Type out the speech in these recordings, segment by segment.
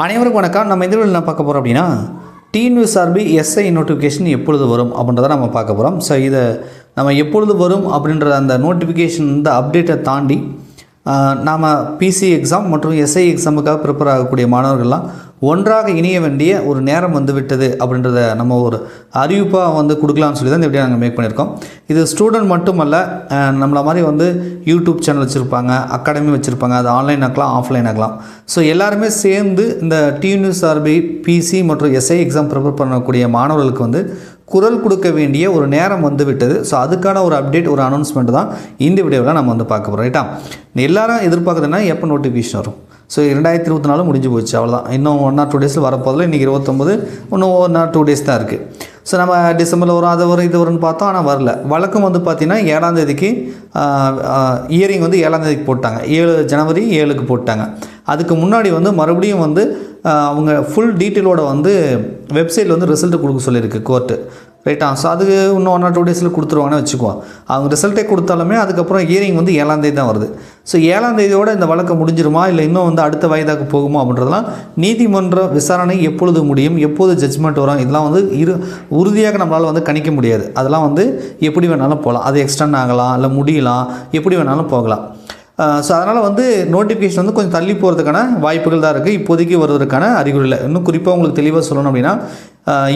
அனைவருக்கும் வணக்கம். நம்ம இந்த வீடியோவில் என்ன பார்க்க போகிறோம் அப்படின்னா, டிஎன்யூஎஸ்ஆர்பி எஸ்ஐ நோட்டிஃபிகேஷன் எப்பொழுது வரும் அப்படின்றத நம்ம பார்க்க போகிறோம். ஸோ இதை நம்ம எப்பொழுது வரும் அப்படின்ற அந்த நோட்டிஃபிகேஷன் இந்த அப்டேட்டை தாண்டி நாம் பிசி எக்ஸாம் மற்றும் எஸ்ஐ எக்ஸாமுக்காக ப்ரிப்பேர் ஆகக்கூடிய மாணவர்கள்லாம் ஒன்றாக இணைய வேண்டிய ஒரு நேரம் வந்து விட்டது அப்படின்றத நம்ம ஒரு அறிவிப்பாக வந்து கொடுக்கலாம்னு சொல்லி தான் இந்த வீடியோ நாங்கள் மேக் பண்ணியிருக்கோம். இது ஸ்டூடெண்ட் மட்டுமல்ல, நம்மளை மாதிரி வந்து யூடியூப் சேனல் வச்சுருப்பாங்க, அகாடமி வச்சுருப்பாங்க, அது ஆன்லைன் ஆகலாம், ஆஃப்லைன் ஆகலாம். ஸோ எல்லாருமே சேர்ந்து இந்த டிஎன்யூஎஸ்ஆர்பி பிசி மற்றும் எஸ்ஐ எக்ஸாம் ப்ரிப்பேர் பண்ணக்கூடிய மாணவர்களுக்கு வந்து குரல் கொடுக்க வேண்டிய ஒரு நேரம் வந்து விட்டது. ஸோ அதுக்கான ஒரு அப்டேட், ஒரு அனௌன்ஸ்மெண்ட் தான் இந்த வீடியோவில் நம்ம வந்து பார்க்க போகிறோம். ரைட்டா, எல்லாரும் எதிர்பார்க்குறதுன்னா எப்போ நோட்டிஃபிகேஷன் வரும். ஸோ 2024 முடிஞ்சு போச்சு, அவ்வளோதான். இன்னும் 1 or 2 டேஸில் வரப்போதில். இன்றைக்கி 29, இன்னும் 1 or 2 டேஸ் தான் இருக்குது. ஸோ நம்ம டிசம்பரில் வரும், அது வரும், இது வரும்னு பார்த்தோம், ஆனால் வரல. வழக்கம் வந்து பார்த்திங்கன்னா 7ஆம் தேதிக்கு இயரிங் வந்து 7ஆம் தேதிக்கு போட்டாங்க, 7 ஜனவரி 7க்கு போட்டாங்க. அதுக்கு முன்னாடி வந்து மறுபடியும் வந்து அவங்க ஃபுல் டீட்டெயிலோட வந்து வெப்சைட்டில் வந்து ரிசல்ட்டு கொடுக்க சொல்லியிருக்கு கோர்ட்டு. ரைட்டா, ஸோ அதுக்கு இன்னும் 1 or 2 டேஸில் கொடுத்துருவாங்கன்னு வச்சுக்குவோம். அவங்க ரிசல்ட்டே கொடுத்தாலுமே அதுக்கப்புறம் ஹியரிங் வந்து 7ஆம் தேதி தான் வருது. ஸோ 7ஆம் தேதியோட இந்த வழக்கு முடிஞ்சிருமா, இல்லை இன்னும் வந்து அடுத்த வயதாக்கு போகுமா அப்படின்றதெல்லாம் நீதிமன்ற விசாரணை எப்பொழுது முடியும், எப்போது ஜட்ஜ்மெண்ட் வரும், இதெல்லாம் வந்து உறுதியாக நம்மளால் வந்து கணிக்க முடியாது. அதெல்லாம் வந்து எப்படி வேணாலும் போகலாம், அது எக்ஸ்டெண்ட் ஆகலாம், இல்லை முடியலாம், எப்படி வேணாலும் போகலாம். ஸோ அதனால் வந்து நோட்டிஃபிகேஷன் வந்து கொஞ்சம் தள்ளி போகிறதுக்கான வாய்ப்புகள் தான் இருக்குது. இப்போதைக்கு வருவதற்கான அறிகுறி இல்லை. இன்னும் குறிப்பாக உங்களுக்கு தெளிவாக சொல்லணும் அப்படின்னா,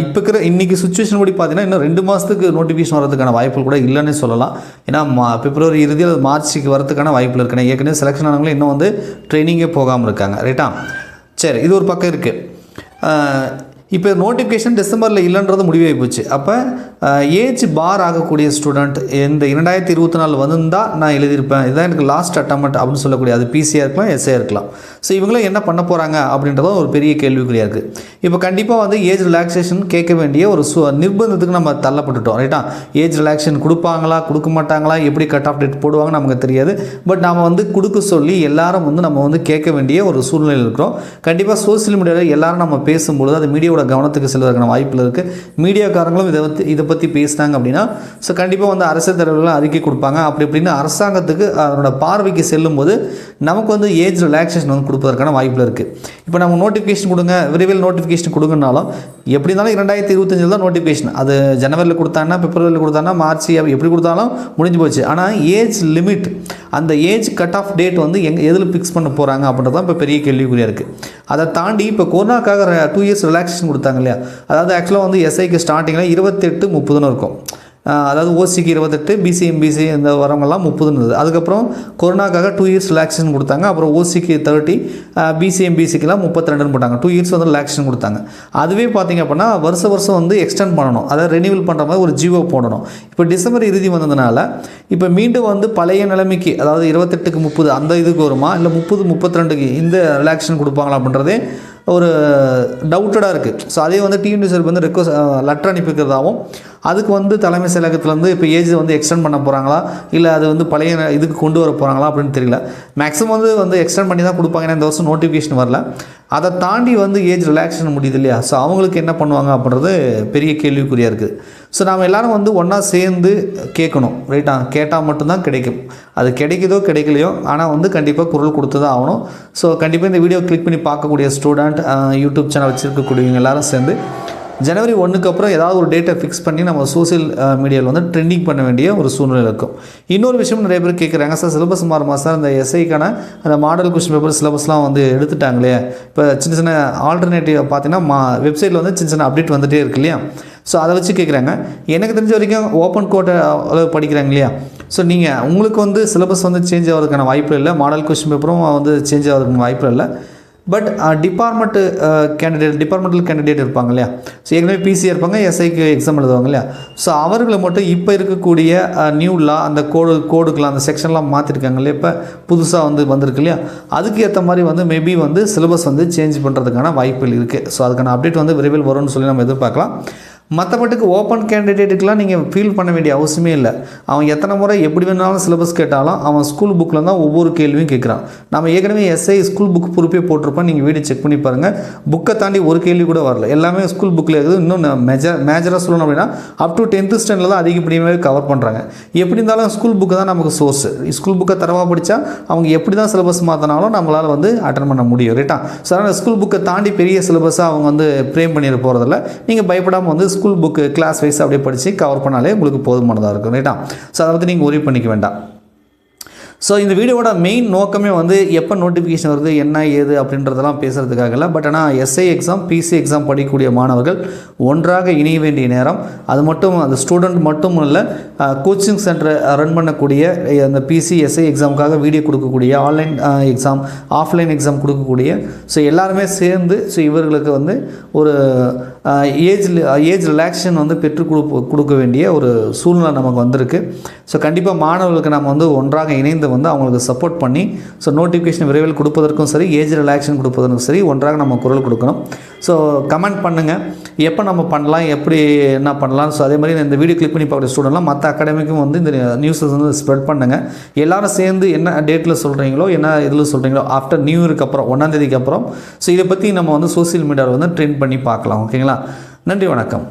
இப்போ இருக்கிற இன்றைக்கி சுச்சுவேஷன் படி பார்த்தீங்கன்னா இன்னும் 2 மாதத்துக்கு நோட்டிஃபிகேஷன் வரதுக்கான வாய்ப்புகள் கூட இல்லைன்னு சொல்லலாம். ஏன்னா பிப்ரவரி இறுதியில் மார்ச்சுக்கு வரதுக்கான வாய்ப்பில் இருக்குன்னு ஏற்கனவே செலெக்ஷன் ஆனவங்களும் இன்னும் வந்து ட்ரைனிங்கே போகாமல் இருக்காங்க. ரைட்டா, சரி, இது ஒரு பக்கம் இருக்குது. இப்போ நோட்டிஃபிகேஷன் டிசம்பரில் இல்லைன்றது முடிவாகி போச்சு. அப்போ ஏஜ் பார் ஆகக்கூடிய ஸ்டூடெண்ட் இந்த 2024 வந்திருந்தால் நான் எழுதியிருப்பேன், இதுதான் எனக்கு லாஸ்ட் அட்டம்ப்ட் அப்படின்னு சொல்லக்கூடிய, அது பிசியாக இருக்கலாம், எஸ்ஐ இருக்கலாம். ஸோ இவங்களும் என்ன பண்ண போகிறாங்க அப்படின்றதும் ஒரு பெரிய கேள்விக்குறியாக இருக்குது. இப்போ கண்டிப்பாக வந்து ஏஜ் ரிலாக்ஸேஷன் கேட்க வேண்டிய ஒரு நிர்பந்தத்துக்கு நம்ம தள்ளப்பட்டுட்டோம். ரைட்டா, ஏஜ் ரிலாக்ஸேஷன் கொடுப்பாங்களா கொடுக்க மாட்டாங்களா, எப்படி கட் ஆஃப் டேட் போடுவாங்க நமக்கு தெரியாது. பட் நாம் வந்து கொடுக்க சொல்லி எல்லாரும் வந்து நம்ம வந்து கேட்க வேண்டிய ஒரு சூழ்நிலையில் இருக்கிறோம். கண்டிப்பாக சோசியல் மீடியாவில் எல்லாரும் நம்ம பேசும்பொழுது அது மீடியாவோட கவனத்துக்கு செல்வதற்கான வாய்ப்பில் இருக்குது. மீடியாக்காரங்களும் இதை பற்றி பேசினாங்க அப்படின்னா, ஸோ கண்டிப்பாக வந்து அரசியல் தலைவர்கள் அறிக்கை கொடுப்பாங்க. அப்படி இப்படின்னு அரசாங்கத்துக்கு அதனோட பார்வைக்கு செல்லும்போது நமக்கு வந்து ஏஜ் ரிலாக்ஸேஷன் வந்து கொடுப்பதற்கான வாய்ப்பில் இருக்குது. இப்போ நம்ம நோட்டிஃபிகேஷன் கொடுங்க, விரைவில் நோட்டிஃபிகேஷன் கொடுங்கனாலும் எப்படி இருந்தாலும் 2025 தான் நோட்டிஃபிகேஷன். அது ஜனவரியில் கொடுத்தாங்கன்னா, பிப்ரவரியில் கொடுத்தாங்கன்னா, மார்ச், எப்படி கொடுத்தாலும் முடிஞ்சு போச்சு. ஆனால் ஏஜ் லிமிட், அந்த ஏஜ் கட் ஆஃப் டேட் வந்து எதில் ஃபிக்ஸ் பண்ண போகிறாங்க அப்படின்றது தான் இப்போ பெரிய கேள்விக்குறியாக இருக்குது. அதை தாண்டி இப்போ கொரோனாக்காக 2 இயர்ஸ் ரிலாக்ஸேஷன் கொடுத்தாங்க இல்லையா, அதாவது ஆக்சுவலாக வந்து எஸ்ஐக்கு ஸ்டார்டிங்கில் 28, 30 இருக்கும். அதாவது ஓசிக்கு 28, பிசி எம்பிசி இந்த வரவங்கெல்லாம் 30 இருந்தது. அதுக்கப்புறம் கொரோனாக்காக 2 இயர்ஸ் ரிலாக்ஸேஷன் கொடுத்தாங்க. அப்புறம் ஓசிக்கு 30, பிசி எம்பிசிக்கெலாம் 32 போட்டாங்க. 2 இயர்ஸ் வந்து ரிலாக்ஸேஷன் கொடுத்தாங்க. அதுவே பார்த்திங்க அப்படின்னா வருஷம் வந்து எக்ஸ்டெண்ட் பண்ணணும், அதாவது ரெனியூவல் பண்ணுற மாதிரி ஒரு ஜியோ போடணும். இப்போ டிசம்பர் இறுதி வந்ததுனால இப்போ மீண்டும் வந்து பழைய நிலைமைக்கு, அதாவது 28க்கு 30 அந்த இதுக்கு வருமா, இல்லை 30, 32க்கு இந்த ரிலாக்ஸேஷன் கொடுப்பாங்களா அப்படின்றதே ஒரு டவுட்டடாக இருக்குது. ஸோ அதே வந்து டிஎன்யூஎஸ்ஆர்பி வந்து லெட்டர் அனுப்பிக்கிறதாகவும், அதுக்கு வந்து தலைமை செயலகத்துலேருந்து இப்போ ஏஜ் வந்து எக்ஸ்டெண்ட் பண்ண போகிறாங்களா, இல்லை அது வந்து பழைய இதுக்கு கொண்டு வர போகிறாங்களா அப்படின்னு தெரியல. மேக்ஸிமம் வந்து எக்ஸ்டெண்ட் பண்ணி தான் கொடுப்பாங்க. இந்த வருஷம் நோட்டிஃபிகேஷன் வரல. அதை தாண்டி வந்து ஏஜ் ரிலாக்ஸேஷன் முடியுது இல்லையா, ஸோ அவங்களுக்கு என்ன பண்ணுவாங்க அப்படின்றது பெரிய கேள்விக்குறியாக இருக்குது. ஸோ நாம் எல்லோரும் வந்து ஒன்றா சேர்ந்து கேட்கணும். ரைட்டா, கேட்டால் மட்டும்தான் கிடைக்கும். அது கிடைக்குதோ கிடைக்கலையோ, ஆனால் வந்து கண்டிப்பாக குரல் கொடுத்து தான் ஆகணும். ஸோ கண்டிப்பாக இந்த வீடியோ கிளிக் பண்ணி பார்க்கக்கூடிய ஸ்டூடெண்ட், யூடியூப் சேனல் வச்சுருக்கக்கூடியவங்க எல்லோரும் சேர்ந்து ஜனவரி 1க்கு அப்புறம் ஏதாவது ஒரு டேட்டை ஃபிக்ஸ் பண்ணி நம்ம சோசியல் மீடியாவில் வந்து ட்ரெண்டிங் பண்ண வேண்டிய ஒரு சூழ்நிலை இருக்கும். இன்னொரு விஷயம் நிறைய பேர் கேட்குறாங்க, சார் சிலபஸ் மாறுமா சார், இந்த எஸ்ஐக்கான அந்த மாடல் கொஸ்டின் பேப்பர் சிலபஸ்லாம் வந்து எடுத்துட்டாங்களே, இப்போ சின்ன சின்ன ஆல்டர்னேட்டிவ் பார்த்தீங்கன்னா வெப்சைட்டில் வந்து சின்ன சின்ன அப்டேட் வந்துகிட்டே இருக்கு இல்லையா. ஸோ அதை வச்சு கேட்குறாங்க. எனக்கு தெரிஞ்ச வரைக்கும் ஓப்பன் கோட்டை அளவு படிக்கிறாங்க இல்லையா, ஸோ நீங்கள் உங்களுக்கு வந்து சிலபஸ் வந்து சேஞ்ச் ஆகிறதுக்கான வாய்ப்பு இல்லை, மாடல் கொஸ்டின் பேப்பரும் வந்து சேஞ்ச் ஆகிறதுக்கான வாய்ப்பு இல்லை. பட் டிபார்ட்மெண்டல் கேண்டிடேட் இருப்பாங்க இல்லையா, ஸோ ஏற்கனவே பிசியாக இருப்பாங்க, எஸ்ஐக்கு எக்ஸாம் எழுதுவாங்க இல்லையா, ஸோ அவர்களை மட்டும் இப்போ இருக்கக்கூடிய நியூ லா அந்த கோடுக்கெலாம் அந்த செக்ஷன்லாம் மாற்றிருக்காங்க இல்லையா, இப்போ புதுசாக வந்திருக்கு இல்லையா, அதுக்கு ஏற்ற மாதிரி வந்து மேபி வந்து சிலபஸ் வந்து சேஞ்ச் பண்ணுறதுக்கான வாய்ப்புகள் இருக்குது. ஸோ அதுக்கான அப்டேட் வந்து விரைவில் வரும்னு சொல்லி நம்ம எதிர்பார்க்கலாம். மற்றபட்டுக்கு ஓப்பன் கேண்டிடேட்டுக்கெலாம் நீங்கள் ஃபீல் பண்ண வேண்டிய அவசியமே இல்லை. அவன் எத்தனை முறை எப்படி வேணாலும் சிலபஸ் கேட்டாலும் அவன் ஸ்கூல் புக்கில் தான் ஒவ்வொரு கேள்வியும் கேட்குறான். நம்ம ஏற்கனவே எஸ்ஐ ஸ்கூல் புக் பொறுப்பே போட்டிருப்போம், நீங்கள் வீடியோ செக் பண்ணி பாருங்கள். புக்கை தாண்டி ஒரு கேள்வி கூட வரல, எல்லாமே ஸ்கூல் புக்கில் இருக்குது. இன்னும் மேஜராக சொல்லணும் அப்படின்னா அப் டு 10th ஸ்டாண்டர்டில் தான் அதிகப்படியாகவே கவர் பண்ணுறாங்க. எப்படி இருந்தாலும் ஸ்கூல் புக்கு தான் நமக்கு சோர்ஸ். ஸ்கூல் புக்கை தரவாக படித்தா அவங்க எப்படி தான் சிலபஸ் மாற்றினாலும் நம்மளால் வந்து அட்டன் பண்ண முடியும், ரைட்டா? ஸோ அதனால் ஸ்கூல் புக்கை தாண்டி பெரிய சிலபஸாக அவங்க வந்து ஃப்ரேம் பண்ணிட போகிறதில்ல. நீங்கள் பயப்படாமல் வந்து ஸ்கூல் புக்கு கிளாஸ் வைஸ் அப்படியே படித்து கவர் பண்ணாலே உங்களுக்கு போதுமானதாக இருக்கும், ரைட்டா? ஸோ அதை பற்றி நீங்கள் ஒரி பண்ணிக்க வேண்டாம். ஸோ இந்த வீடியோவோட மெயின் நோக்கமே வந்து எப்போ நோட்டிஃபிகேஷன் வருது என்ன ஏது அப்படின்றதெல்லாம் பேசுகிறதுக்காக இல்லை. பட் ஆனால் எஸ்ஐ எக்ஸாம் பிசி எக்ஸாம் படிக்கக்கூடிய மாணவர்கள் ஒன்றாக இணைய வேண்டிய நேரம். அது மட்டும் அந்த ஸ்டூடெண்ட் மட்டும் இல்லை, கோச்சிங் சென்டரை ரன் பண்ணக்கூடிய அந்த பிசி எஸ்ஐ எக்ஸாமுக்காக வீடியோ கொடுக்கக்கூடிய, ஆன்லைன் எக்ஸாம் ஆஃப்லைன் எக்ஸாம் கொடுக்கக்கூடிய, ஸோ எல்லாருமே சேர்ந்து ஸோ இவர்களுக்கு வந்து ஒரு ஏஜ் ரிலாக்ஸேஷன் வந்து பெற்றுக் கொடுக்க வேண்டிய ஒரு சூழ்நிலை நமக்கு வந்திருக்கு. ஸோ கண்டிப்பாக மாணவர்களுக்கு நம்ம வந்து ஒன்றாக இணைந்து வந்து அவங்களுக்கு சப்போர்ட் பண்ணி ஸோ நோட்டிஃபிகேஷன் விரைவில் கொடுப்பதற்கும் சரி, ஏஜ் ரிலாக்ஸேஷன் கொடுப்பதற்கும் சரி ஒன்றாக நம்ம குரல் கொடுக்கணும். ஸோ கமெண்ட் பண்ணுங்கள், எப்போ நம்ம பண்ணலாம், எப்படி என்ன பண்ணலாம். ஸோ அதே மாதிரி இந்த வீடியோ கிளிக் பண்ணி பார்க்குற ஸ்டூடெண்ட்லாம் மற்ற அகாடமிக்கும் வந்து இந்த நியூஸஸ் வந்து ஸ்ப்ரெட் பண்ணுங்கள். எல்லோரும் சேர்ந்து என்ன டேட்டில் சொல்கிறீங்களோ, என்ன இதில் சொல்கிறீங்களோ, ஆஃப்டர் நியூ இயருக்கு அப்புறம் 1ஆம் தேதிக்கு அப்புறம் ஸோ இதை பற்றி நம்ம வந்து சோசியல் மீடியாவில் வந்து ட்ரெண்ட் பண்ணி பார்க்கலாம். ஓகேங்களா? நன்றி, வணக்கம்.